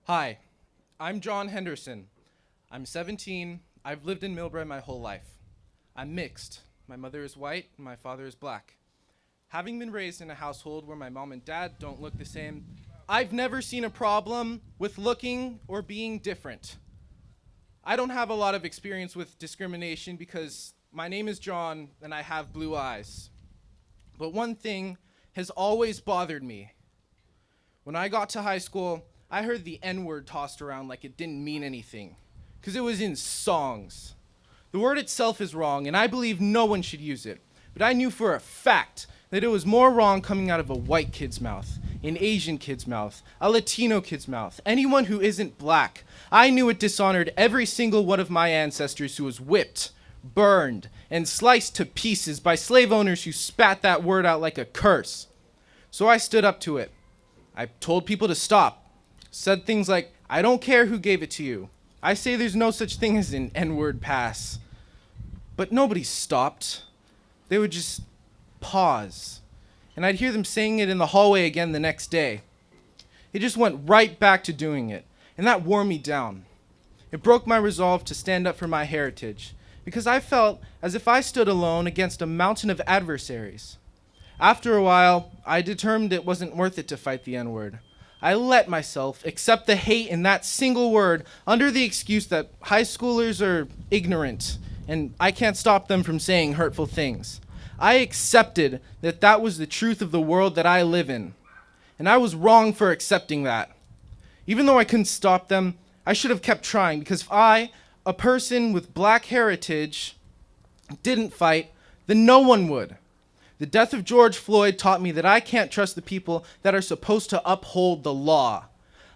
Hi, I'm John Henderson. I'm 17. I've lived in Millbrae my whole life. I'm mixed. My mother is white and my father is black. Having been raised in a household where my mom and dad don't look the same, I've never seen a problem with looking or being different. I don't have a lot of experience with discrimination because my name is John and I have blue eyes. But one thing has always bothered me. When I got to high school, I heard the N-word tossed around like it didn't mean anything, because it was in songs. The word itself is wrong, and I believe no one should use it. But I knew for a fact that it was more wrong coming out of a white kid's mouth, an Asian kid's mouth, a Latino kid's mouth, anyone who isn't black. I knew it dishonored every single one of my ancestors who was whipped, burned, and sliced to pieces by slave owners who spat that word out like a curse. So I stood up to it. I told people to stop. Said things like, I don't care who gave it to you. I say there's no such thing as an N-word pass. But nobody stopped. They would just pause. And I'd hear them saying it in the hallway again the next day. They just went right back to doing it. And that wore me down. It broke my resolve to stand up for my heritage, because I felt as if I stood alone against a mountain of adversaries. After a while, I determined it wasn't worth it to fight the N-word. I let myself accept the hate in that single word under the excuse that high schoolers are ignorant and I can't stop them from saying hurtful things. I accepted that that was the truth of the world that I live in. And I was wrong for accepting that. Even though I couldn't stop them, I should have kept trying, because if I, a person with black heritage, didn't fight, then no one would. The death of George Floyd taught me that I can't trust the people that are supposed to uphold the law.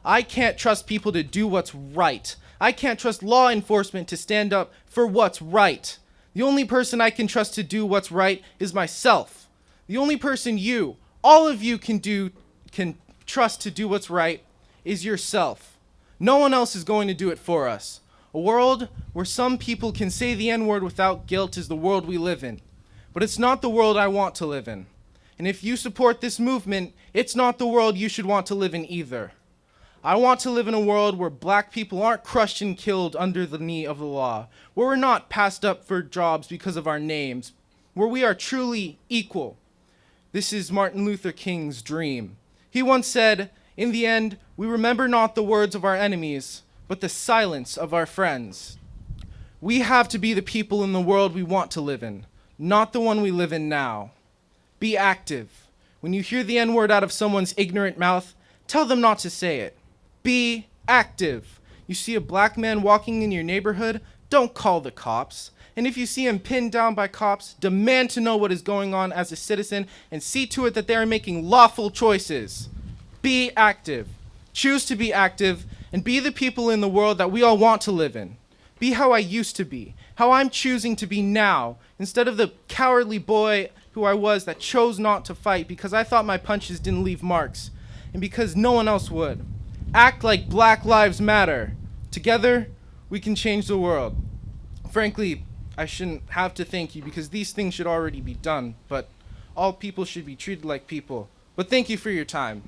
I can't trust people to do what's right. I can't trust law enforcement to stand up for what's right. The only person I can trust to do what's right is myself. The only person you, all of you can trust to do what's right is yourself. No one else is going to do it for us. A world where some people can say the N-word without guilt is the world we live in. But it's not the world I want to live in. And if you support this movement, it's not the world you should want to live in either. I want to live in a world where black people aren't crushed and killed under the knee of the law, where we're not passed up for jobs because of our names, where we are truly equal. This is Martin Luther King's dream. He once said, "In the end, we remember not the words of our enemies, but the silence of our friends." We have to be the people in the world we want to live in, not the one we live in now. Be active. When you hear the N-word out of someone's ignorant mouth, tell them not to say it. Be active. You see a black man walking in your neighborhood, don't call the cops. And if you see him pinned down by cops, demand to know what is going on as a citizen and see to it that they are making lawful choices. Be active. Choose to be active and be the people in the world that we all want to live in. Be how I used to be, how I'm choosing to be now, instead of the cowardly boy who I was that chose not to fight because I thought my punches didn't leave marks, and because no one else would. Act like Black Lives Matter. Together, we can change the world. Frankly, I shouldn't have to thank you because these things should already be done, but all people should be treated like people. But thank you for your time.